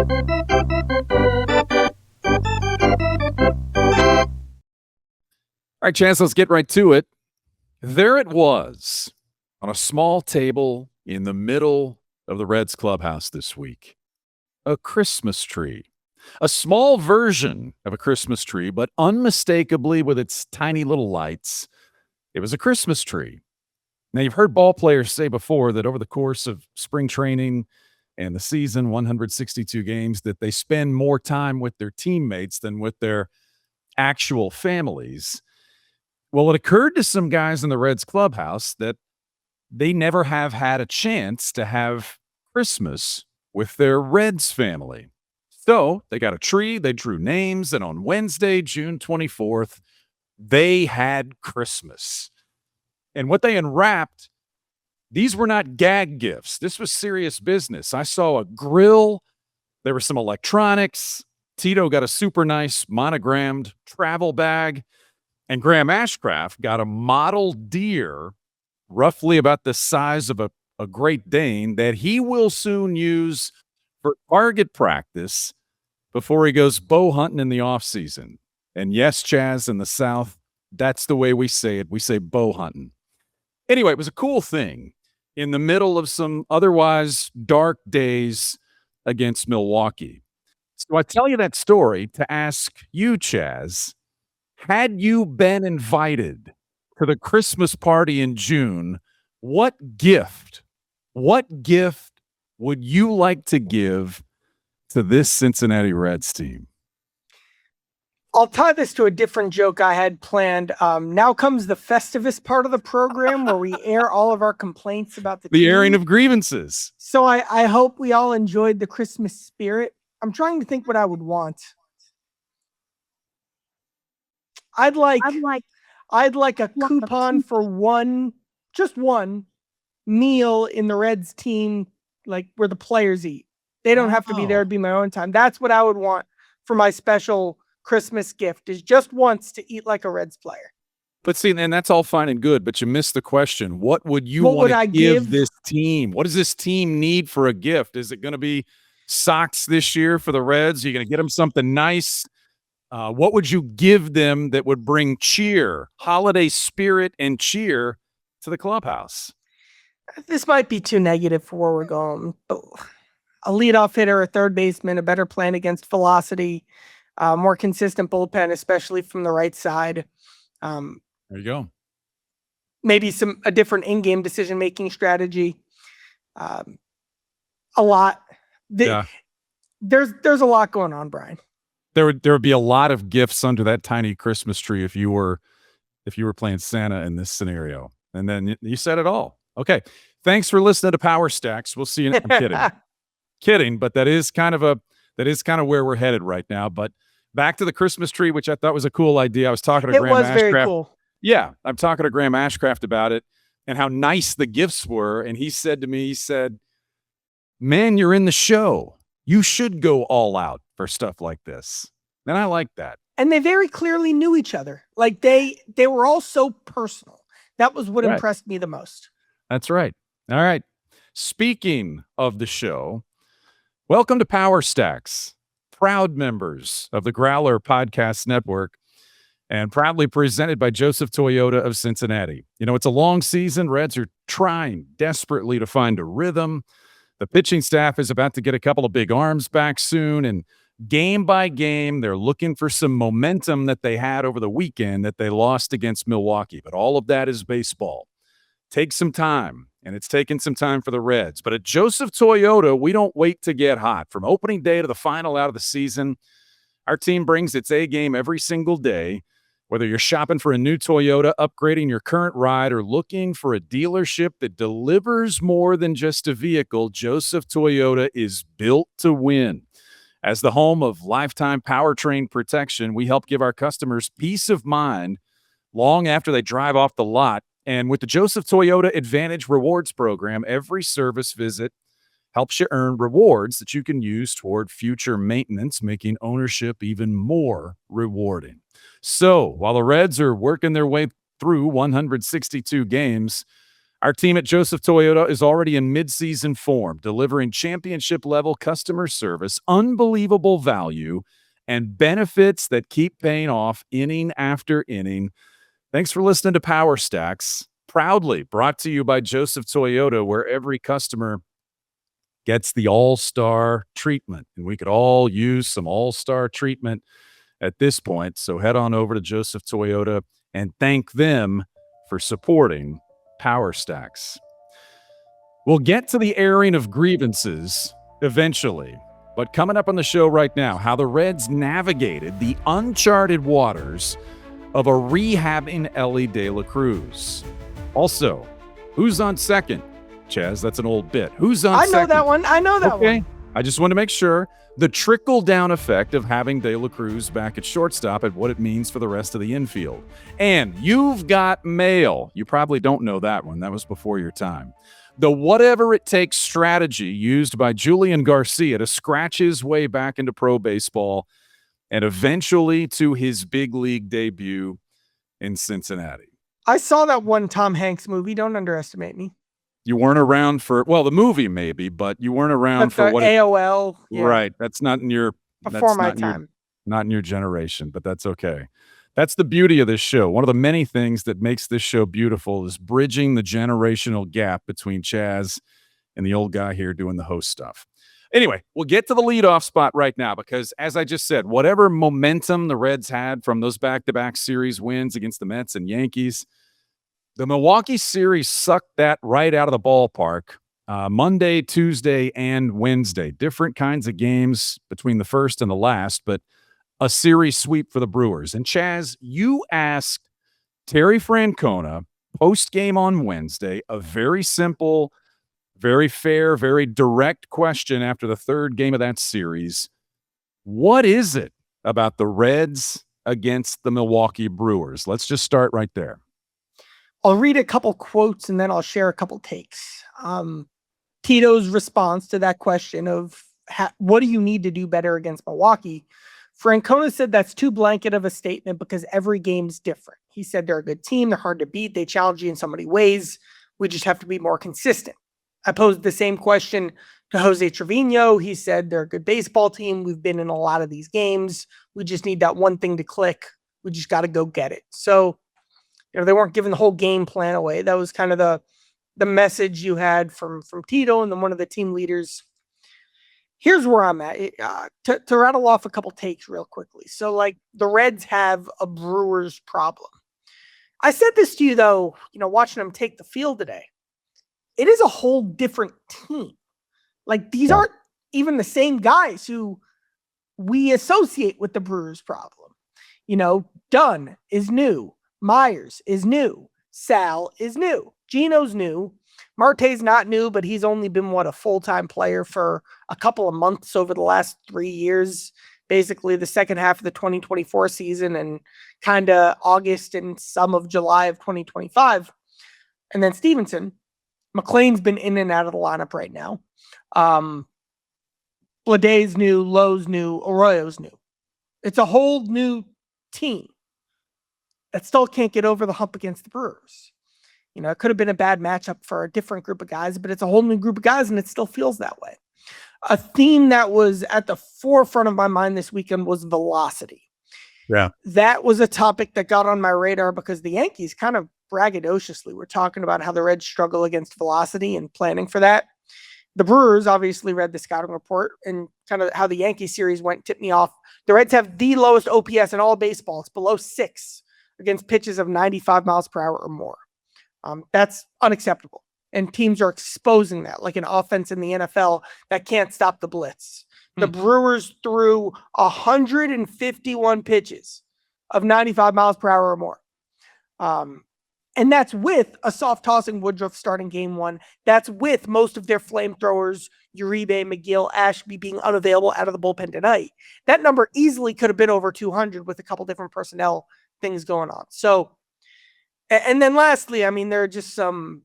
All right, Chance, let's get right to it. There it was on a small table in the middle of the Reds clubhouse this week. A Christmas tree. A small version of a Christmas tree, but unmistakably with its tiny little lights, it was a Christmas tree. Now, you've heard ball players say before that over the course of spring training and the season, 162 games, that they spend more time with their teammates than with their actual families. Well, it occurred to some guys in the Reds clubhouse that they never have had a chance to have Christmas with their Reds family. So they got a tree, they drew names, and on Wednesday, June 24th, they had Christmas. And what they unwrapped, these were not gag gifts. This was serious business. I saw a grill, there were some electronics. Tito got a super nice monogrammed travel bag. And Graham Ashcraft got a model deer, roughly about the size of a Great Dane, that he will soon use for target practice before he goes bow hunting in the offseason. And yes, Chaz, in the South, that's the way we say it. We say bow hunting. Anyway, it was a cool thing in the middle of some otherwise dark days against Milwaukee. So I tell you that story to ask you, Chaz, had you been invited to the Christmas party in June, what gift would you like to give to this Cincinnati Reds team? I'll tie this to a different joke I had planned. Now comes the Festivus part of the program where we air all of our complaints about the team. Airing of grievances. So I hope we all enjoyed the Christmas spirit. I'm trying to think what I would want. I'd like a coupon for just one meal in the Reds team, like where the players eat. They don't have to be there. It'd be my own time. That's what I would want for my special Christmas gift, is just once to eat like a Reds player. But see, and that's all fine and good, but you missed the question. What would you want to give this team? What does this team need for a gift? Is it going to be socks this year for the Reds? Are you going to get them something nice? What would you give them that would bring cheer, holiday spirit and cheer to the clubhouse? This might be too negative for where we're going. A leadoff hitter, a third baseman, a better plan against velocity, more consistent bullpen, especially from the right side. There you go. Maybe a different in-game decision-making strategy. A lot. There's a lot going on, Brian. There would be a lot of gifts under that tiny Christmas tree if you were playing Santa in this scenario. And then you said it all. Okay. Thanks for listening to Power Stacks. We'll see you. I'm kidding. Kidding, but that is kind of where we're headed right now. But back to the Christmas tree, which I thought was a cool idea. I was talking to Graham Ashcraft. It was very cool. Yeah, I'm talking to Graham Ashcraft about it and how nice the gifts were. And he said to me, man, you're in the show. You should go all out for stuff like this. And I like that. And they very clearly knew each other. Like they were all so personal. That was what impressed me the most. That's right. All right. Speaking of the show, welcome to Power Stacks, proud members of the Growler Podcast Network and proudly presented by Joseph Toyota of Cincinnati. You know, it's a long season. Reds are trying desperately to find a rhythm. The pitching staff is about to get a couple of big arms back soon, and game by game, they're looking for some momentum that they had over the weekend that they lost against Milwaukee. But all of that is baseball. Takes some time, and it's taken some time for the Reds. But at Joseph Toyota, we don't wait to get hot. From opening day to the final out of the season, our team brings its A game every single day. Whether you're shopping for a new Toyota, upgrading your current ride, or looking for a dealership that delivers more than just a vehicle, Joseph Toyota is built to win. As the home of lifetime powertrain protection, we help give our customers peace of mind long after they drive off the lot. And with the Joseph Toyota Advantage Rewards Program, every service visit helps you earn rewards that you can use toward future maintenance, making ownership even more rewarding. So while the Reds are working their way through 162 games, Our team at Joseph Toyota is already in mid-season form, delivering championship-level customer service, unbelievable value, and benefits that keep paying off inning after inning. Thanks for listening to Power Stacks, proudly brought to you by Joseph Toyota, where every customer gets the all-star treatment. And we could all use some all-star treatment at this point. So head on over to Joseph Toyota and thank them for supporting Power Stacks. We'll get to the airing of grievances eventually, but coming up on the show right now, how the Reds navigated the uncharted waters of a rehabbing Elly De La Cruz. Also, who's on second? Chaz, that's an old bit. Who's on second? I know that one. I just want to make sure. The trickle-down effect of having De La Cruz back at shortstop and what it means for the rest of the infield. And you've got mail. You probably don't know that one. That was before your time. The whatever-it-takes strategy used by Julian Garcia to scratch his way back into pro baseball and eventually to his big league debut in Cincinnati. I saw that one Tom Hanks movie. Don't underestimate me. You weren't around for, well, the movie maybe, but you weren't around for what AOL. Yeah. Right. That's not in your before my time. Not in your generation, but that's okay. That's the beauty of this show. One of the many things that makes this show beautiful is bridging the generational gap between Chaz and the old guy here doing the host stuff. Anyway, we'll get to the leadoff spot right now because, as I just said, whatever momentum the Reds had from those back-to-back series wins against the Mets and Yankees, the Milwaukee series sucked that right out of the ballpark. Monday, Tuesday, and Wednesday. Different kinds of games between the first and the last, but a series sweep for the Brewers. And Chaz, you asked Terry Francona post-game on Wednesday a very simple, very fair, very direct question after the third game of that series. What is it about the Reds against the Milwaukee Brewers? Let's just start right there. I'll read a couple quotes and then I'll share a couple takes. Tito's response to that question of what do you need to do better against Milwaukee? Francona said that's too blanket of a statement because every game's different. He said they're a good team. They're hard to beat. They challenge you in so many ways. We just have to be more consistent. I posed the same question to Jose Trevino. He said they're a good baseball team. We've been in a lot of these games. We just need that one thing to click. We just got to go get it. So, they weren't giving the whole game plan away. That was kind of the message you had from Tito and then one of the team leaders. Here's where I'm at. To rattle off a couple takes real quickly. So, like, the Reds have a Brewers problem. I said this to you, though, watching them take the field today. It is a whole different team. Like, these aren't even the same guys who we associate with the Brewers problem. Dunn is new. Myers is new. Sal is new. Gino's new. Marte's not new, but he's only been, a full-time player for a couple of months over the last 3 years, basically the second half of the 2024 season and kind of August and some of July of 2025. And then Stevenson. McLean's been in and out of the lineup right now. Bladay's new, Lowe's new, Arroyo's new. It's a whole new team that still can't get over the hump against the Brewers. It could have been a bad matchup for a different group of guys, but it's a whole new group of guys, and it still feels that way. A theme that was at the forefront of my mind this weekend was velocity. Yeah. That was a topic that got on my radar because the Yankees kind of braggadociously were talking about how the Reds struggle against velocity and planning for that. The Brewers obviously read the scouting report and kind of how the Yankee series went tipped me off. The Reds have the lowest OPS in all baseball. It's below 6 against pitches of 95 miles per hour or more. That's unacceptable. And teams are exposing that, like an offense in the NFL that can't stop the blitz. The Brewers threw 151 pitches of 95 miles per hour or more. And that's with a soft tossing Woodruff starting game one. That's with most of their flamethrowers, Uribe, McGill, Ashby being unavailable out of the bullpen tonight. That number easily could have been over 200 with a couple different personnel things going on. So, and then lastly, there are just some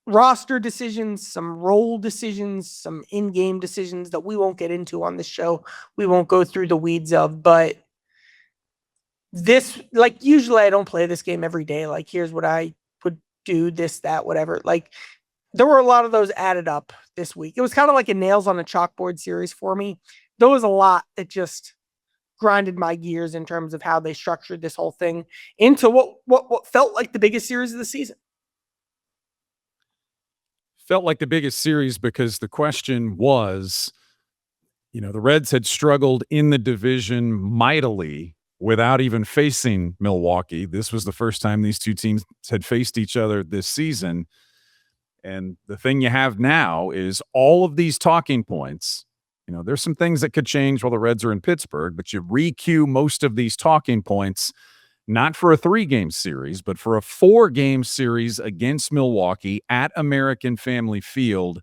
roster decisions, some role decisions, some in-game decisions that we won't get into on this show. We won't go through the weeds of, but this, usually I don't play this game every day. Here's what I would dude, this, that, whatever. Like, there were a lot of those added up this week. It was kind of like a nails on a chalkboard series for me. There was a lot that just grinded my gears in terms of how they structured this whole thing into what felt like the biggest series of the season. Felt like the biggest series because the question was, the Reds had struggled in the division mightily without even facing Milwaukee. This was the first time these two teams had faced each other this season. And the thing you have now is all of these talking points. There's some things that could change while the Reds are in Pittsburgh, but you re-cue most of these talking points, not for a 3-game series, but for a 4-game series against Milwaukee at American Family Field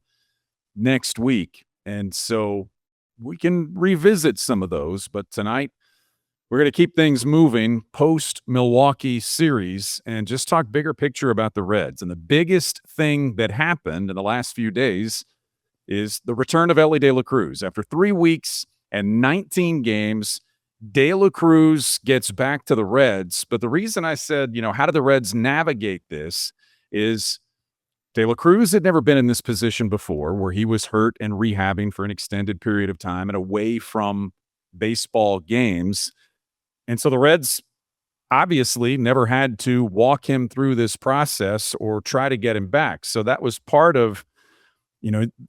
next week. And so we can revisit some of those, but tonight we're going to keep things moving post-Milwaukee series and just talk bigger picture about the Reds. And the biggest thing that happened in the last few days is the return of Elly De La Cruz. After 3 weeks and 19 games, De La Cruz gets back to the Reds. But the reason I said, how do the Reds navigate this is De La Cruz had never been in this position before where he was hurt and rehabbing for an extended period of time and away from baseball games. And so the Reds obviously never had to walk him through this process or try to get him back. So that was part of,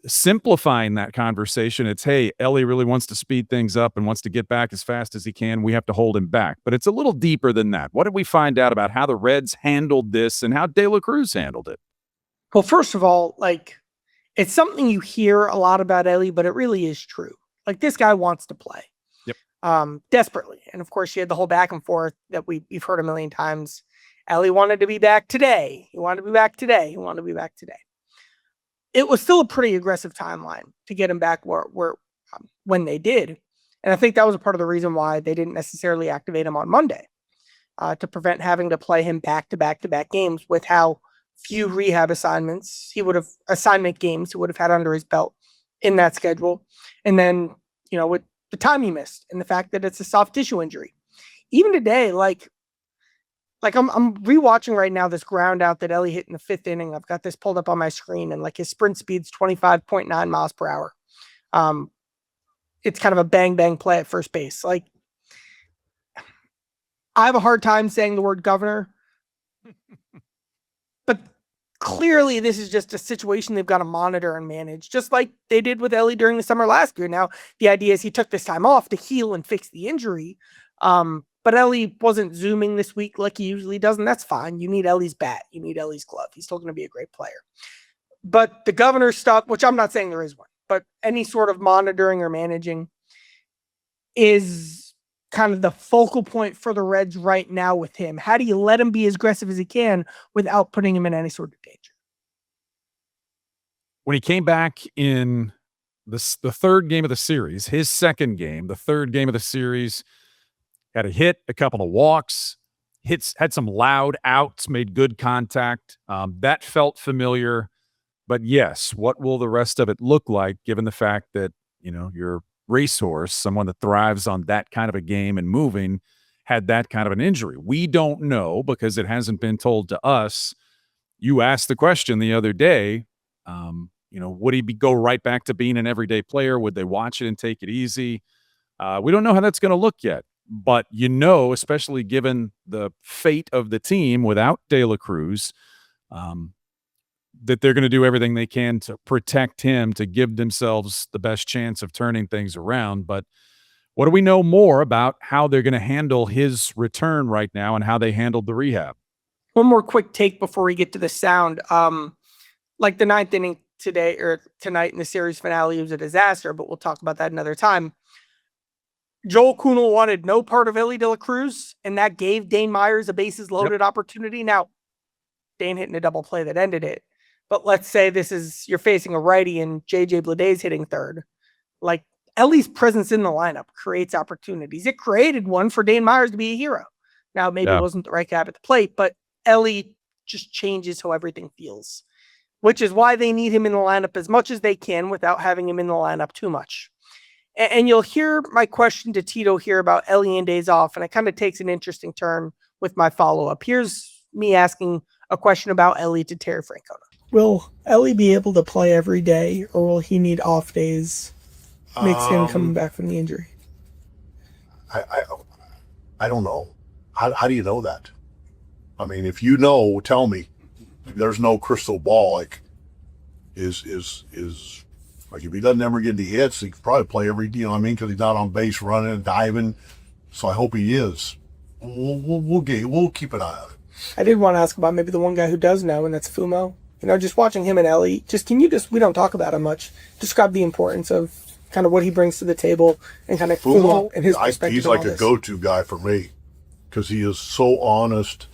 simplifying that conversation. It's, hey, Elly really wants to speed things up and wants to get back as fast as he can. We have to hold him back. But it's a little deeper than that. What did we find out about how the Reds handled this and how De La Cruz handled it? Well, first of all, it's something you hear a lot about Elly, but it really is true. This guy wants to play. Desperately. And of course, you had the whole back and forth that we've heard a million times. Elly wanted to be back today. He wanted to be back today. He wanted to be back today. It was still a pretty aggressive timeline to get him back when they did. And I think that was a part of the reason why they didn't necessarily activate him on Monday, to prevent having to play him back-to-back games with how few rehab assignment games he would have had under his belt in that schedule. And then, with the time he missed and the fact that it's a soft tissue injury. Even today, I'm rewatching right now this ground out that Elly hit in the 5th inning. I've got this pulled up on my screen, and his sprint speed's 25.9 miles per hour. It's kind of a bang play at first base. I have a hard time saying the word governor, but clearly this is just a situation they've got to monitor and manage, just like they did with Elly during the summer last year. Now, the idea is he took this time off to heal and fix the injury. But Elly wasn't zooming this week like he usually does, and that's fine. You need Elly's bat. You need Elly's glove. He's still going to be a great player. But the governor stuff, which I'm not saying there is one, but any sort of monitoring or managing is kind of the focal point for the Reds right now with him. How do you let him be as aggressive as he can without putting him in any sort of danger? When he came back in the 3rd game of the series, his 2nd game, the 3rd game of the series, had a hit, a couple of walks, had some loud outs, made good contact. That felt familiar. But yes, what will the rest of it look like given the fact that, your racehorse, someone that thrives on that kind of a game and moving, had that kind of an injury? We don't know because it hasn't been told to us. You asked the question the other day, would he go right back to being an everyday player? Would they watch it and take it easy? We don't know how that's going to look yet. But especially given the fate of the team without De La Cruz, that they're going to do everything they can to protect him, to give themselves the best chance of turning things around. But what do we know more about how they're going to handle his return right now and how they handled the rehab? One more quick take before we get to the sound. The 9th inning today or tonight in the series finale was a disaster, but we'll talk about that another time. Joel Kuhnel wanted no part of Elly De La Cruz, and that gave Dane Myers a bases loaded opportunity. Now, Dane hitting a double play that ended it. But let's say you're facing a righty and JJ Bleday's hitting third. Elly's presence in the lineup creates opportunities. It created one for Dane Myers to be a hero. Now, maybe it wasn't the right guy at the plate, but Elly just changes how everything feels, which is why they need him in the lineup as much as they can without having him in the lineup too much. And you'll hear my question to Tito here about Elly and days off, and it kind of takes an interesting turn with my follow-up. Here's me asking a question about Elly to Terry Francona. Will Elly be able to play every day, or will he need off days? Makes him coming back from the injury. I don't know. How do you know that? I mean, if you know, tell me. There's no crystal ball. Like, is like if he doesn't ever get the hits, he could probably play every. You know what I mean? Because he's not on base running and diving. So I hope he is. We'll keep an eye on it. I did want to ask about maybe the one guy who does know, and that's Fumo. You know, just watching him and Elly. We don't talk about him much. Describe the importance of kind of what he brings to the table and kind of Fumo and his perspective. He's like a go-to guy for me because he is so honest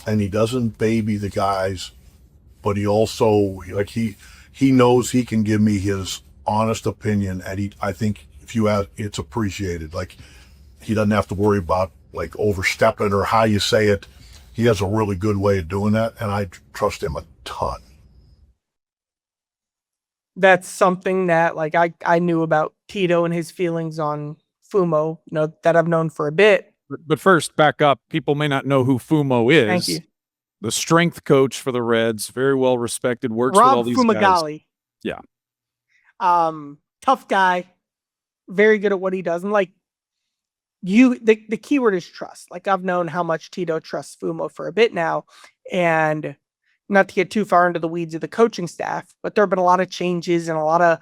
and he doesn't baby the guys, but he also he knows he can give me his honest opinion, and I think if you ask, it's appreciated. Like, he doesn't have to worry about like overstepping or how you say it. He has a really good way of doing that, and I trust him a ton. That's something that like I knew about Tito and his feelings on Fumo, you know, that I've known for a bit. But first, back up. People may not know who Fumo is. Thank you. The strength coach for the Reds, very well respected, works Rob with all these Fumagalli. guys. Yeah. Tough guy, very good at what he does. And like the key word is trust. Like, I've known how much Tito trusts Fumo for a bit now, and not to get too far into the weeds of the coaching staff, but there have been a lot of changes and a lot of,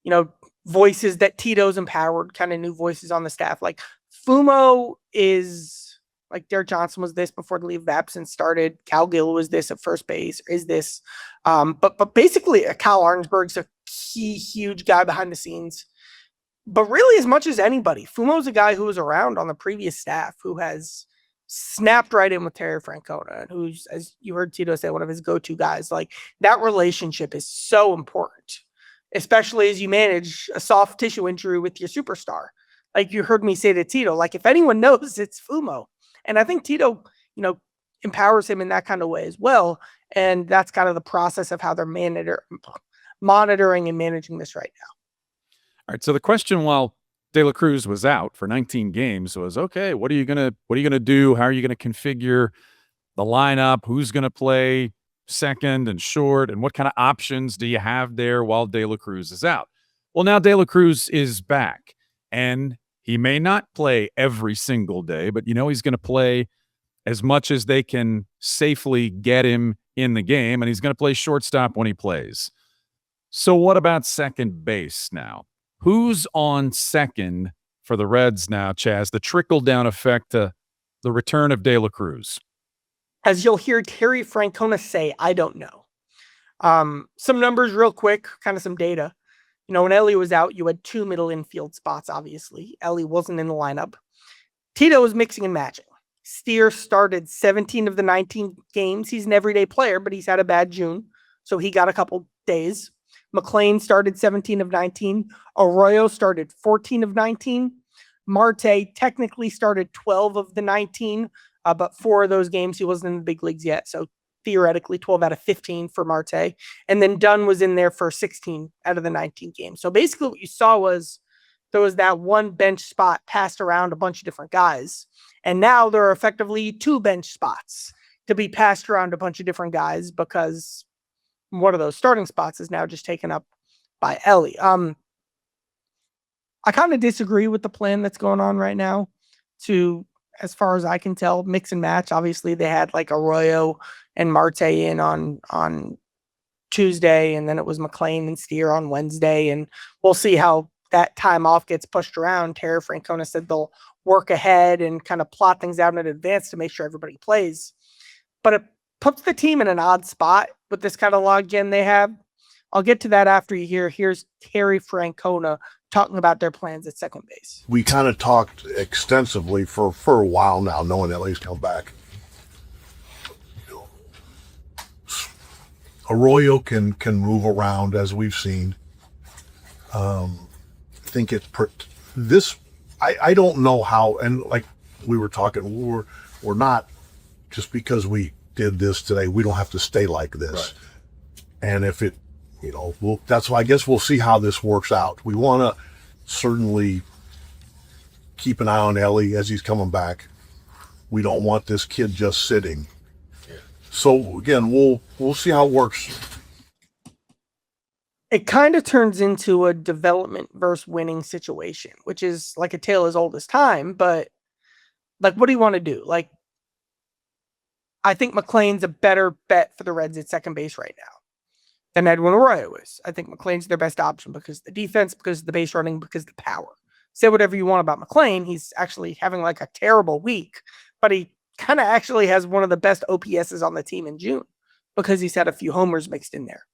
you know, voices that Tito's empowered, kind of new voices on the staff. Like, Fumo is like, Derek Johnson was this before the leave of absence started. Cal Gill was this at first base, or is this. But basically, Cal Arnsberg's a key, huge guy behind the scenes. But really, as much as anybody, Fumo's a guy who was around on the previous staff, who has snapped right in with Terry Francona, and who's, as you heard Tito say, one of his go-to guys. Like, that relationship is so important, especially as you manage a soft tissue injury with your superstar. Like you heard me say to Tito, like, if anyone knows, it's Fumo. And I think Tito, you know, empowers him in that kind of way as well. And that's kind of the process of how they're monitoring and managing this right now. All right. So the question while De La Cruz was out for 19 games was, okay, what are you gonna do? How are you gonna configure the lineup? Who's gonna play second and short? And what kind of options do you have there while De La Cruz is out? Well, now De La Cruz is back, and he may not play every single day, but you know he's going to play as much as they can safely get him in the game, and he's going to play shortstop when he plays. So what about second base now? Who's on second for the Reds now, Chaz? The trickle-down effect to the return of De La Cruz. As you'll hear Terry Francona say, I don't know. Some numbers real quick, kind of some data. You know, when Elly was out, you had 2 middle infield spots, obviously. Elly wasn't in the lineup. Tito was mixing and matching. Steer started 17 of the 19 games. He's an everyday player, but he's had a bad June, so he got a couple days. McLean started 17 of 19. Arroyo started 14 of 19. Marte technically started 12 of the 19, but 4 of those games he wasn't in the big leagues yet, so theoretically 12 out of 15 for Marte. And then Dunn was in there for 16 out of the 19 games. So basically what you saw was there was that one bench spot passed around a bunch of different guys. And now there are effectively 2 bench spots to be passed around a bunch of different guys, because one of those starting spots is now just taken up by Elly. I kind of disagree with the plan that's going on right now to, as far as I can tell, mix and match. Obviously, they had like Arroyo and Marte in on Tuesday, and then it was McLean and Steer on Wednesday, and we'll see how that time off gets pushed around. Terry Francona said they'll work ahead and kind of plot things out in advance to make sure everybody plays. But it puts the team in an odd spot with this kind of logjam they have. I'll get to that after you here's Terry Francona talking about their plans at second base. We kind of talked extensively for a while now, knowing Elly's come back. Arroyo can move around, as we've seen. I think I don't know how, and like we were talking, we're not, just because we did this today, we don't have to stay like this. Right. And if it, you know, that's why I guess we'll see how this works out. We want to certainly keep an eye on Elly as he's coming back. We don't want this kid just sitting. So again, we'll see how it works. It kind of turns into a development versus winning situation, which is like a tale as old as time. But like, what do you want to do? Like, I think McLean's a better bet for the Reds at second base right now than Edwin Arroyo is. I think McLean's their best option because of the defense, because of the base running, because of the power. Say whatever you want about McLean. He's actually having like a terrible week, but he kind of actually has one of the best OPSs on the team in June because he's had a few homers mixed in there.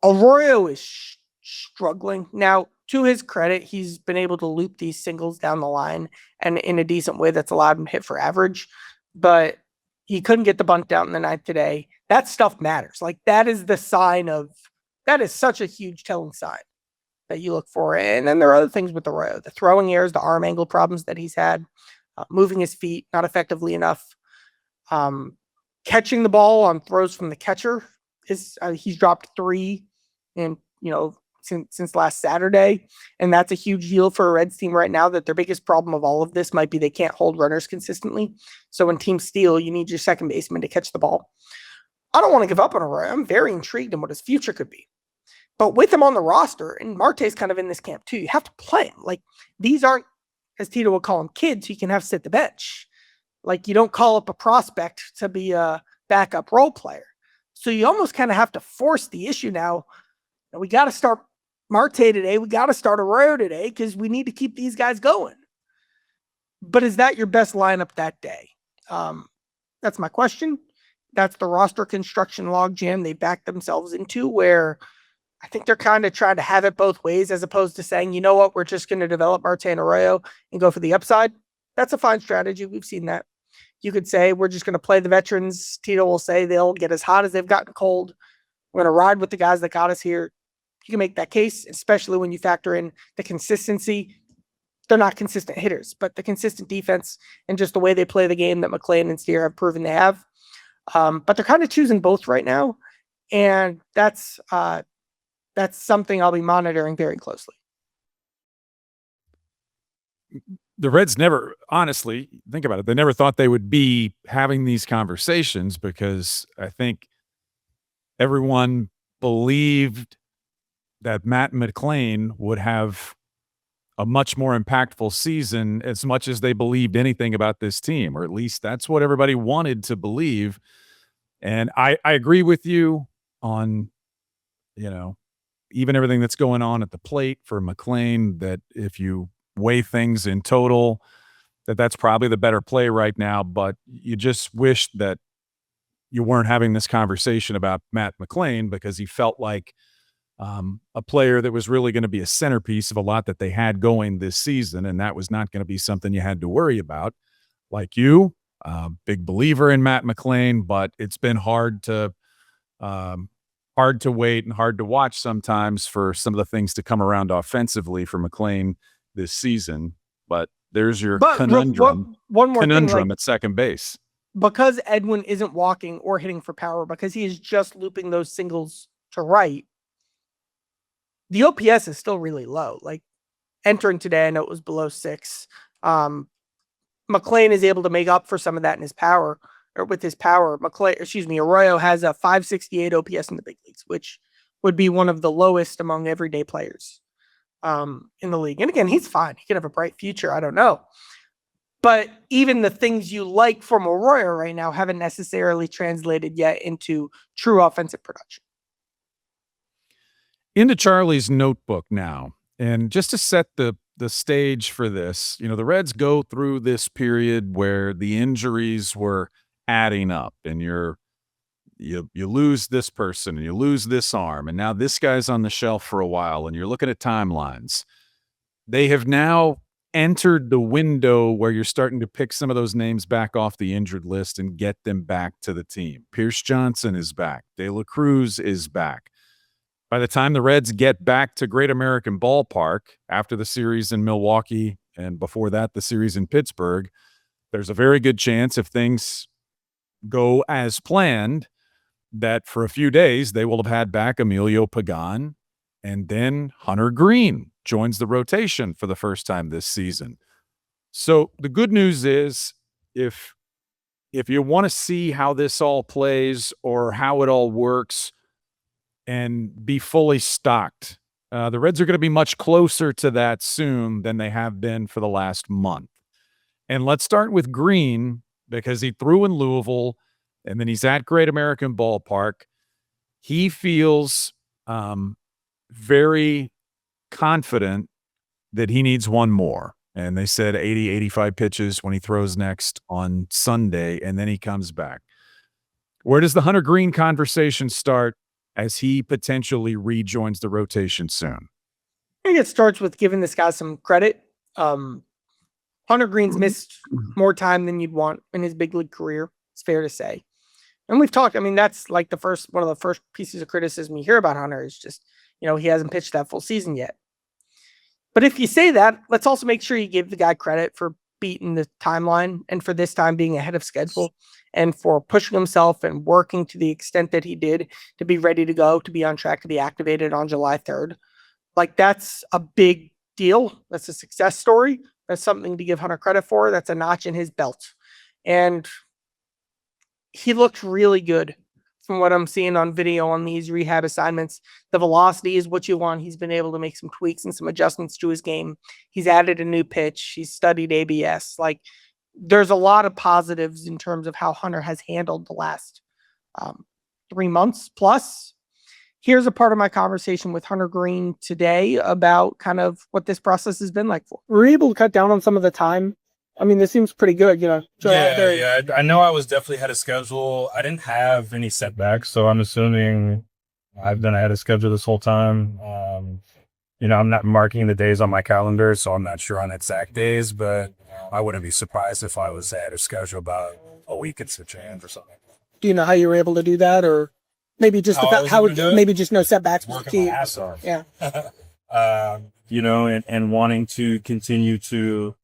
Arroyo is struggling. Now, to his credit, he's been able to loop these singles down the line and in a decent way that's allowed him to hit for average, but he couldn't get the bunt down in the ninth today. That stuff matters. Like, that is the sign of, that is such a huge telling sign that you look for. And then there are other things with Arroyo, the throwing errors, the arm angle problems that he's had, moving his feet not effectively enough, catching the ball on throws from the catcher. He's dropped 3 and since last Saturday, and that's a huge deal for a Reds team right now. That their biggest problem of all of this might be they can't hold runners consistently. So when teams steal, you need your second baseman to catch the ball. I don't want to give up on Arroyo. I'm very intrigued in what his future could be. But with him on the roster, and Marte's kind of in this camp too, you have to play him. Like, these aren't, as Tito would call them, kids who you can have sit the bench. Like, you don't call up a prospect to be a backup role player. So you almost kind of have to force the issue now. We got to start Marte today. We got to start Arroyo today because we need to keep these guys going. But is that your best lineup that day? That's my question. That's the roster construction logjam they backed themselves into, where I think they're kind of trying to have it both ways, as opposed to saying, you know what, we're just going to develop Marte and Arroyo and go for the upside. That's a fine strategy. We've seen that. You could say we're just going to play the veterans. Tito will say they'll get as hot as they've gotten cold. We're going to ride with the guys that got us here. You can make that case, especially when you factor in the consistency. They're not consistent hitters, but the consistent defense and just the way they play the game that McLean and Steer have proven they have. But they're kind of choosing both right now, and that's something I'll be monitoring very closely. The Reds never, honestly, think about it, they never thought they would be having these conversations, because I think everyone believed that Matt McLain would have a much more impactful season, as much as they believed anything about this team, or at least that's what everybody wanted to believe. And I agree with you on, even everything that's going on at the plate for McLain, that if you weigh things in total, that's probably the better play right now. But you just wish that you weren't having this conversation about Matt McLain, because he felt like a player that was really going to be a centerpiece of a lot that they had going this season, and that was not going to be something you had to worry about. Like you, big believer in Matt McLain, but it's been hard to wait and hard to watch sometimes for some of the things to come around offensively for McLain this season. But there's your conundrum. One more conundrum thing, at second base. Because Edwin isn't walking or hitting for power, because he is just looping those singles to right, the OPS is still really low. Like, entering today, I know it was below 6. McLain is able to make up for some of that in his power, or with his power. Arroyo has a 568 OPS in the big leagues, which would be one of the lowest among everyday players in the league. And again, he's fine. He could have a bright future. I don't know. But even the things you like from Arroyo right now haven't necessarily translated yet into true offensive production. Into Charlie's notebook now. And just to set the stage for this, the Reds go through this period where the injuries were adding up, and you lose this person and you lose this arm, and now this guy's on the shelf for a while, and you're looking at timelines. They have now entered the window where you're starting to pick some of those names back off the injured list and get them back to the team. Pierce Johnson is back. De La Cruz is back. By the time the Reds get back to Great American Ballpark after the series in Milwaukee, and before that, the series in Pittsburgh, there's a very good chance, if things go as planned, that for a few days they will have had back Emilio Pagán, and then Hunter Greene joins the rotation for the first time this season. So the good news is, if if you want to see how this all plays or how it all works and be fully stocked, the Reds are going to be much closer to that soon than they have been for the last month. And let's start with Greene because he threw in Louisville and then he's at Great American Ballpark. He feels very confident that he needs one more. And they said 80, 85 pitches when he throws next on Sunday, and then he comes back. Where does the Hunter Greene conversation start as he potentially rejoins the rotation soon? I think it starts with giving this guy some credit. Hunter Greene's missed more time than you'd want in his big league career. It's fair to say. And we've talked, I mean, that's like one of the first pieces of criticism you hear about Hunter is just, he hasn't pitched that full season yet. But if you say that, let's also make sure you give the guy credit for beating the timeline and for this time being ahead of schedule and for pushing himself and working to the extent that he did to be ready to go, to be on track to be activated on July 3rd. Like, that's a big deal. That's a success story. That's something to give Hunter credit for. That's a notch in his belt. And he looked really good from what I'm seeing on video on these rehab assignments. The velocity is what you want. He's been able to make some tweaks and some adjustments to his game. He's added a new pitch. He's studied ABS. Like, there's a lot of positives in terms of how Hunter has handled the last 3 months plus. Here's a part of my conversation with Hunter Greene today about kind of what this process has been like for him. Were you able to cut down on some of the time? I mean, this seems pretty good, Yeah. I know I was definitely ahead of schedule. I didn't have any setbacks, so I'm assuming I've been ahead of schedule this whole time. I'm not marking the days on my calendar, so I'm not sure on exact days, but I wouldn't be surprised if I was ahead of schedule about a week and some change or something. Do you know how you were able to do that, or maybe just maybe just no setbacks? Working my ass off. Yeah. And wanting to continue to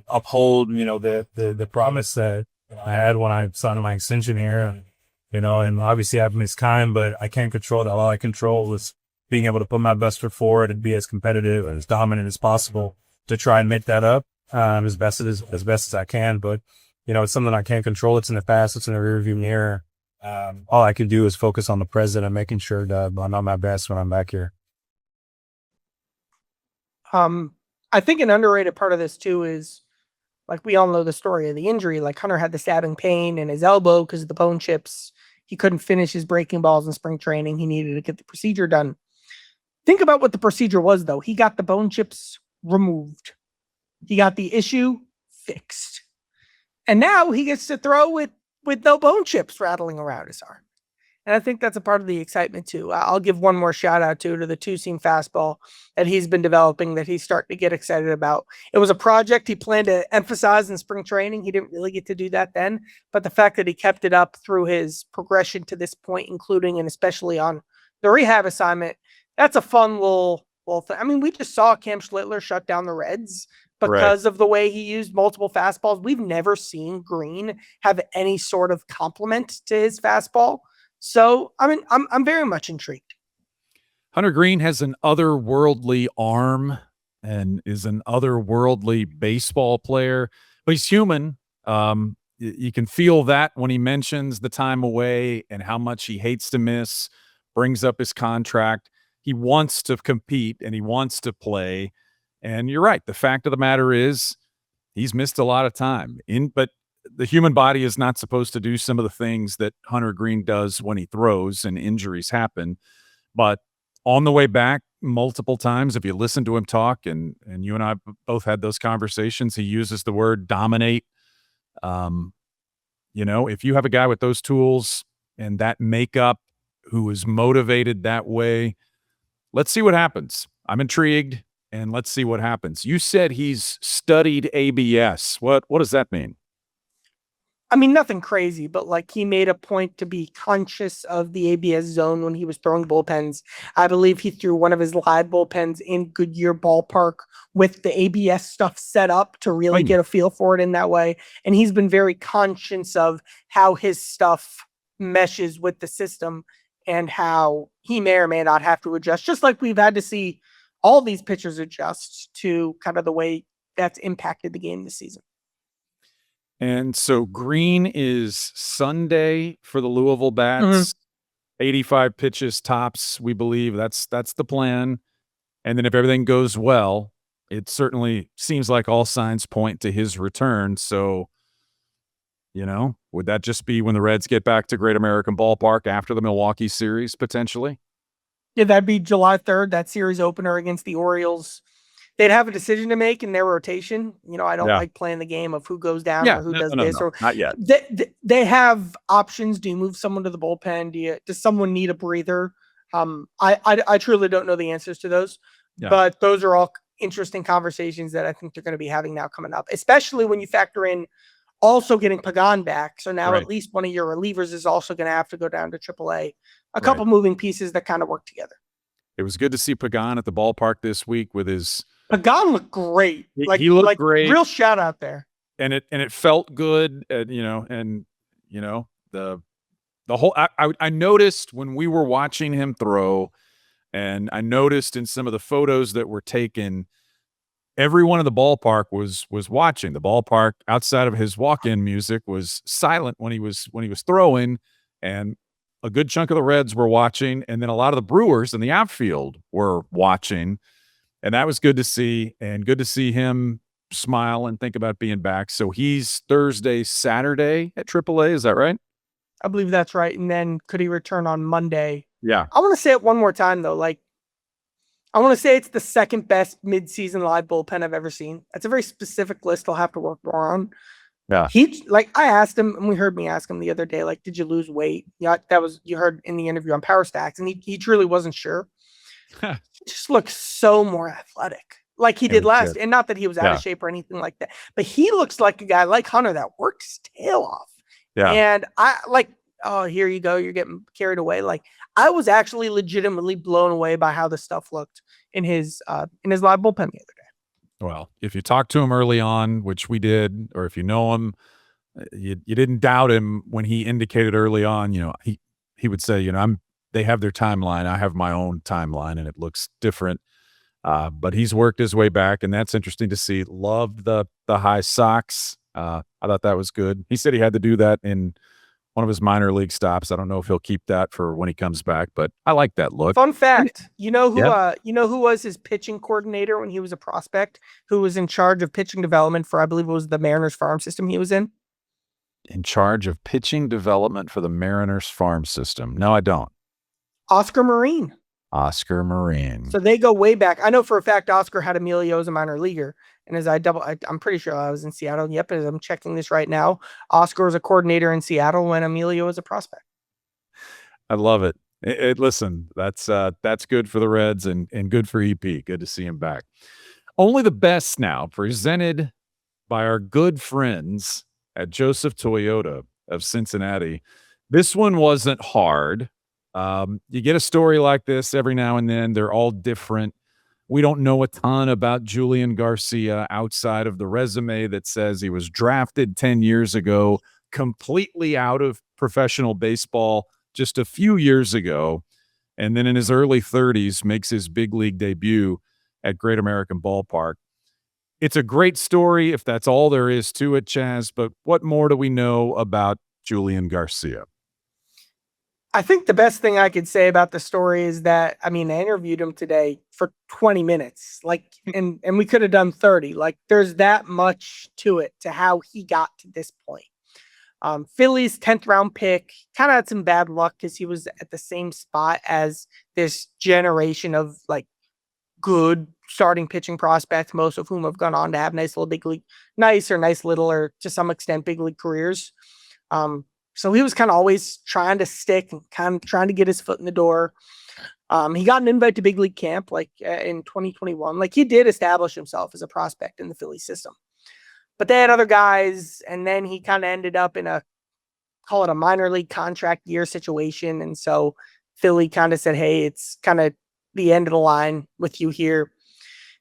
uphold, the promise that I had when I signed my extension here, and obviously I've missed time, but I can't control that. All I control was being able to put my best foot forward and be as competitive and as dominant as possible to try and make that up as best as I can. But it's something I can't control. It's in the past. It's in the rearview mirror. All I can do is focus on the present and making sure that I'm at my best when I'm back here. I think an underrated part of this too is, like, we all know the story of the injury. Like, Hunter had the stabbing pain in his elbow because of the bone chips. He couldn't finish his breaking balls in spring training. He needed to get the procedure done. Think about what the procedure was, though. He got the bone chips removed. He got the issue fixed. And now he gets to throw with no bone chips rattling around his arm. And I think that's a part of the excitement too. I'll give one more shout out to the two-seam fastball that he's been developing that he's starting to get excited about. It was a project he planned to emphasize in spring training. He didn't really get to do that then, but the fact that he kept it up through his progression to this point, including and especially on the rehab assignment, that's a fun little thing. I mean, we just saw Cam Schlittler shut down the Reds because of the way he used multiple fastballs. We've never seen Greene have any sort of complement to his fastball. So, I mean, I'm very much intrigued. Hunter Greene has an otherworldly arm and is an otherworldly baseball player, but he's human. You can feel that when he mentions the time away and how much he hates to miss, brings up his contract. He wants to compete and he wants to play. And you're right. The fact of the matter is he's missed a lot of time but the human body is not supposed to do some of the things that Hunter Greene does when he throws and injuries happen. But on the way back multiple times, if you listen to him talk, and you and I both had those conversations, he uses the word dominate. If you have a guy with those tools and that makeup who is motivated that way, let's see what happens. I'm intrigued, and let's see what happens. You said he's studied ABS. What does that mean? I mean, nothing crazy, but like, he made a point to be conscious of the ABS zone when he was throwing bullpens. I believe he threw one of his live bullpens in Goodyear Ballpark with the ABS stuff set up to really get a feel for it in that way. And he's been very conscious of how his stuff meshes with the system and how he may or may not have to adjust, just like we've had to see all these pitchers adjust to kind of the way that's impacted the game this season. And so Greene is Sunday for the Louisville Bats. 85 pitches tops, we believe. That's the plan. And then if everything goes well, it certainly seems like all signs point to his return. So, would that just be when the Reds get back to Great American Ballpark after the Milwaukee series, potentially? Yeah, that'd be July 3rd, that series opener against the Orioles. They'd have a decision to make in their rotation. I don't like playing the game of who goes down or who does this. No, or not yet. They have options. Do you move someone to the bullpen? Does someone need a breather? I truly don't know the answers to those. Yeah. But those are all interesting conversations that I think they're going to be having now coming up, especially when you factor in also getting Pagán back. So now at least one of your relievers is also going to have to go down to AAA. A couple moving pieces that kind of work together. It was good to see Pagán at the ballpark this week with his. Pagán looked great. He looked great. Real shout out there. And it felt good. The whole. I noticed when we were watching him throw, and I noticed in some of the photos that were taken, everyone in the ballpark was watching. The ballpark outside of his walk-in music was silent when he was throwing, and a good chunk of the Reds were watching, and then a lot of the Brewers in the outfield were watching, and that was good to see, and good to see him smile and think about being back. So he's Thursday, Saturday at AAA. Is that right? I believe that's right. And then could he return on Monday? Yeah. I want to say it one more time, though. I want to say it's the second best midseason live bullpen I've ever seen. That's a very specific list I'll have to work more on. Yeah. I asked him, and we heard me ask him the other day, did you lose weight? Yeah, you heard in the interview on Power Stacks, and he truly wasn't sure. He just looks so more athletic, like he did last. And not that he was out of shape or anything like that, but he looks like a guy like Hunter that worked his tail off. Yeah. And oh, here you go. You're getting carried away. I was actually legitimately blown away by how the stuff looked in his live bullpen the other day. Well, if you talked to him early on, which we did, or if you know him, you didn't doubt him when he indicated early on, he would say, they have their timeline. I have my own timeline, and it looks different. But he's worked his way back, and that's interesting to see. Loved the high socks. I thought that was good. He said he had to do that in one of his minor league stops. I don't know if he'll keep that for when he comes back, but I like that look. Fun fact, you know who was his pitching coordinator when he was a prospect, who was in charge of pitching development for, I believe it was the Mariners farm system he was in? In charge of pitching development for the Mariners farm system. No, I don't. Oscar Marine. So they go way back. I know for a fact Oscar had Emilio as a minor leaguer. And as I'm pretty sure I was in Seattle. Yep, as I'm checking this right now, Oscar was a coordinator in Seattle when Emilio was a prospect. I love it. Listen, that's good for the Reds and good for EP. Good to see him back. Only the best now, presented by our good friends at Joseph Toyota of Cincinnati. This one wasn't hard. You get a story like this every now and then. They're all different. We don't know a ton about Julian Garcia outside of the resume that says he was drafted 10 years ago, completely out of professional baseball just a few years ago, and then in his early 30s makes his big league debut at Great American Ballpark. It's a great story if that's all there is to it, Chaz, but what more do we know about Julian Garcia? I think the best thing I could say about the story is that, I interviewed him today for 20 minutes, and we could have done 30. There's that much to it, to how he got to this point. Philly's 10th round pick, kind of had some bad luck because he was at the same spot as this generation of good starting pitching prospects, most of whom have gone on to have nice little, or to some extent big league careers. So he was kind of always trying to stick and kind of trying to get his foot in the door. He got an invite to big league camp in 2021. He did establish himself as a prospect in the Philly system. But they had other guys, and then he kind of ended up in call it a minor league contract year situation. And so Philly kind of said, hey, it's kind of the end of the line with you here.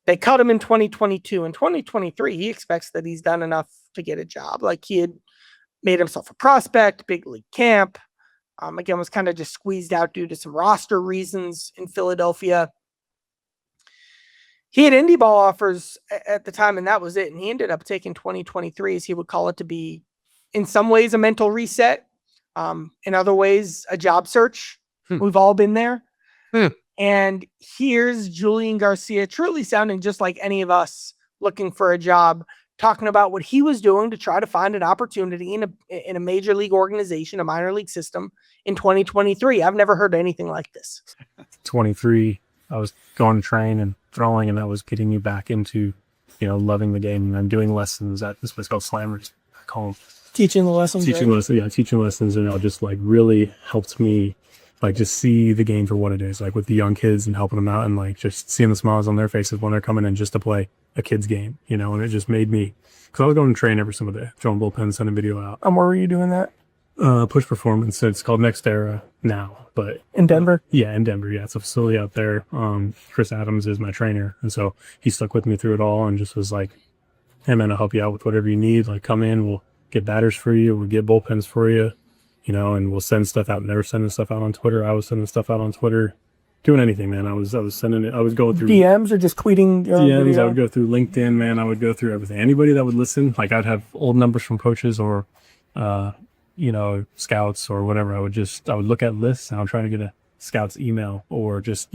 They cut him in 2022. In 2023, he expects that he's done enough to get a job. He had made himself a prospect, big league camp. Again, was kind of just squeezed out due to some roster reasons in Philadelphia. He had indie ball offers at the time, and that was it. And he ended up taking 2023, as he would call it, to be in some ways a mental reset. In other ways, a job search. We've all been there. And here's Julian Garcia, truly sounding just like any of us looking for a job, talking about what he was doing to try to find an opportunity in a major league organization, a minor league system in 2023. I've never heard anything like this. 23, I was going to train and throwing, and that was getting me back into, loving the game. And I'm doing lessons at this place called Slammers back home. Teaching the lessons. Teaching lessons, and just like really helped me like just see the game for what it is, like with the young kids and helping them out and like just seeing the smiles on their faces when they're coming in just to play a kid's game, and it just made me, because I was going to train every single day, throwing bullpens, sending video out. And where were you doing that? Push Performance. It's called Next Era now, but in Denver. In Denver. Yeah, it's a facility out there. Chris Adams is my trainer, and so he stuck with me through it all and just was like, "Hey man, I'll help you out with whatever you need. Like, come in, we'll get batters for you, we'll get bullpens for you, and we'll send stuff out." Never sending stuff out on Twitter. I was sending stuff out on Twitter, doing anything, man. I was sending it. I was going through DMs or just tweeting. DMs. Video? I would go through LinkedIn, man. I would go through everything. Anybody that would listen, like I'd have old numbers from coaches or, scouts or whatever. I would look at lists and I'll try to get a scout's email or just,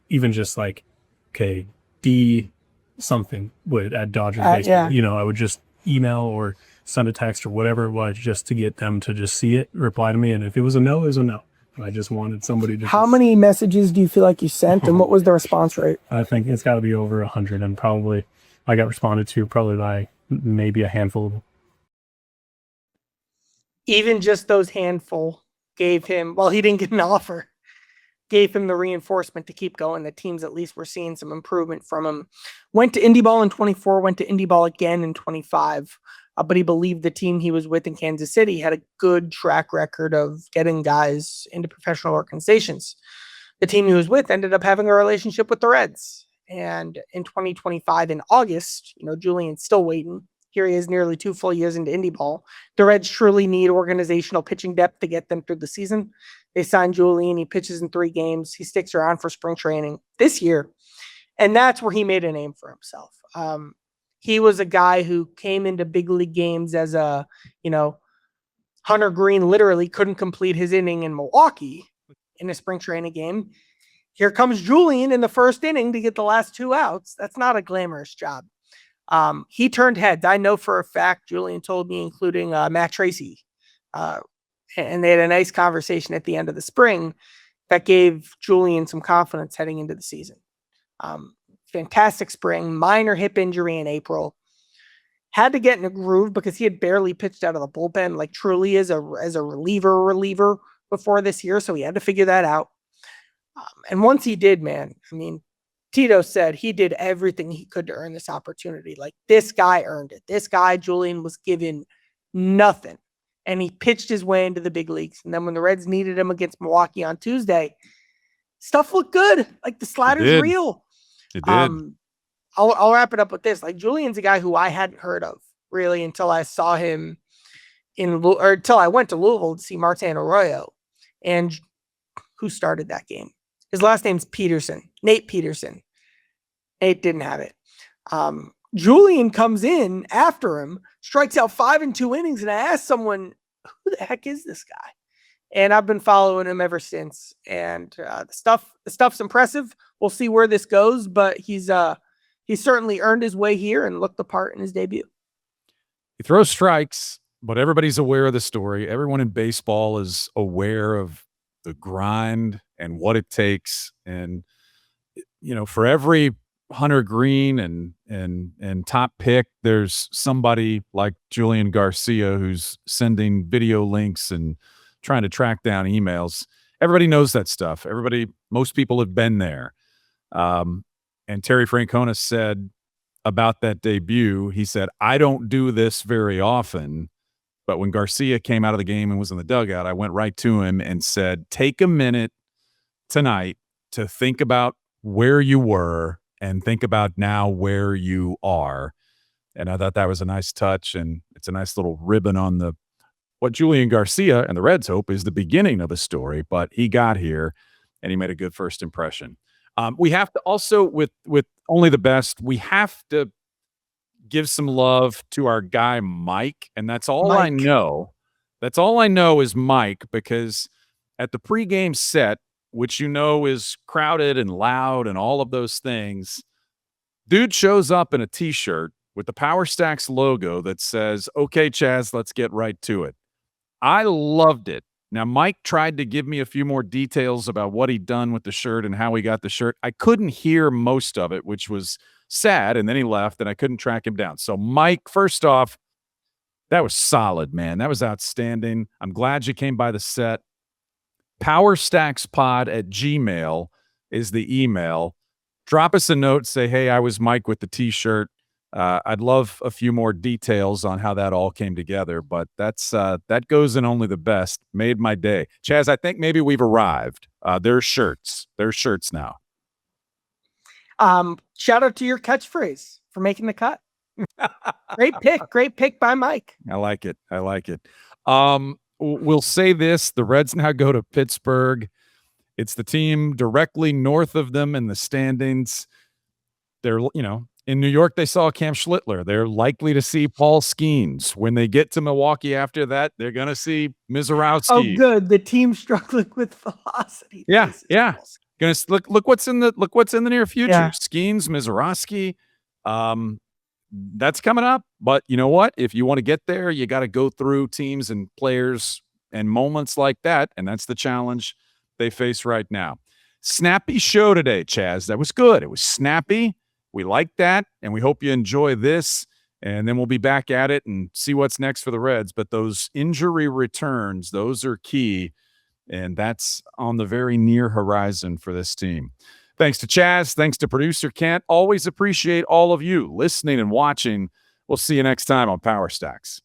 even just like, okay, D something at Dodgers baseball. Yeah. I would just email or send a text or whatever it was just to get them to just see it, reply to me. And if it was a no, it was a no. I just wanted somebody to. How many messages do you feel like you sent, and what was the response rate? I think it's got to be over 100, and probably I got responded to probably by maybe a handful. Even just those handful gave him, well, he didn't get an offer, gave him the reinforcement to keep going. The teams at least were seeing some improvement from him. Went to Indie Ball in 24, went to Indie Ball again in 25. But he believed the team he was with in Kansas City had a good track record of getting guys into professional organizations. The team he was with ended up having a relationship with the Reds. And in 2025, in August, Julian's still waiting. Here he is nearly 2 full years into Indie Ball. The Reds truly need organizational pitching depth to get them through the season. They signed Julian. He pitches in 3 games. He sticks around for spring training this year. And that's where he made a name for himself. He was a guy who came into big league games as a, Hunter Greene literally couldn't complete his inning in Milwaukee in a spring training game. Here comes Julian in the first inning to get the last 2 outs. That's not a glamorous job. He turned heads. I know for a fact, Julian told me, including Matt Tracy. And they had a nice conversation at the end of the spring that gave Julian some confidence heading into the season. Fantastic spring, minor hip injury in April. Had to get in a groove because he had barely pitched out of the bullpen, like truly as a reliever before this year. So he had to figure that out. And once he did, man, Tito said he did everything he could to earn this opportunity. Like, this guy earned it. This guy, Julian, was given nothing. And he pitched his way into the big leagues. And then when the Reds needed him against Milwaukee on Tuesday, stuff looked good. Like, the slider's real. It did. I'll wrap it up with this. Like, Julian's a guy who I hadn't heard of really until I saw him until I went to Louisville to see Martin Arroyo, and who started that game. His last name's Peterson, Nate Peterson. Nate didn't have it. Julian comes in after him, strikes out 5 in 2 innings, and I asked someone, "Who the heck is this guy?" And I've been following him ever since. And the stuff's impressive. We'll see where this goes, but he's certainly earned his way here and looked the part in his debut. He throws strikes, but everybody's aware of the story. Everyone in baseball is aware of the grind and what it takes. And, for every Hunter Greene and top pick, there's somebody like Julian Garcia who's sending video links and trying to track down emails. Everybody knows that stuff. Most people have been there. And Terry Francona said about that debut, he said, "I don't do this very often, but when Garcia came out of the game and was in the dugout, I went right to him and said, take a minute tonight to think about where you were and think about now where you are." And I thought that was a nice touch, and it's a nice little ribbon on what Julian Garcia and the Reds hope is the beginning of a story, but he got here and he made a good first impression. We have to also, with only the best, we have to give some love to our guy Mike, and that's all I Mike. know. That's all I know is Mike, because at the pregame set, which is crowded and loud and all of those things, dude shows up in a T-shirt with the Power Stacks logo that says, "Okay, Chaz, let's get right to it." I loved it. Now, Mike tried to give me a few more details about what he'd done with the shirt and how he got the shirt. I couldn't hear most of it, which was sad, and then he left, and I couldn't track him down. So, Mike, first off, that was solid, man. That was outstanding. I'm glad you came by the set. powerstackspod@gmail is the email. Drop us a note, say, "Hey, I was Mike with the T-shirt." I'd love a few more details on how that all came together, but that goes in only the best. Made my day. Chaz, I think maybe we've arrived. There's shirts. There's shirts now. Shout out to your catchphrase for making the cut. Great pick by Mike. I like it. We'll say this: the Reds now go to Pittsburgh. It's the team directly north of them in the standings. They're, in New York, they saw Cam Schlittler. They're likely to see Paul Skeens. When they get to Milwaukee after that, they're going to see Mizorowski. Oh, good. The team struggling with velocity. Yeah. Gonna look what's in the near future. Yeah. Skeens, Mizorowski. That's coming up. But you know what? If you want to get there, you got to go through teams and players and moments like that, and that's the challenge they face right now. Snappy show today, Chaz. That was good. It was snappy. We like that, and we hope you enjoy this, and then we'll be back at it and see what's next for the Reds. But those injury returns, those are key, and that's on the very near horizon for this team. Thanks to Chaz. Thanks to producer Kent. Always appreciate all of you listening and watching. We'll see you next time on Power Stacks.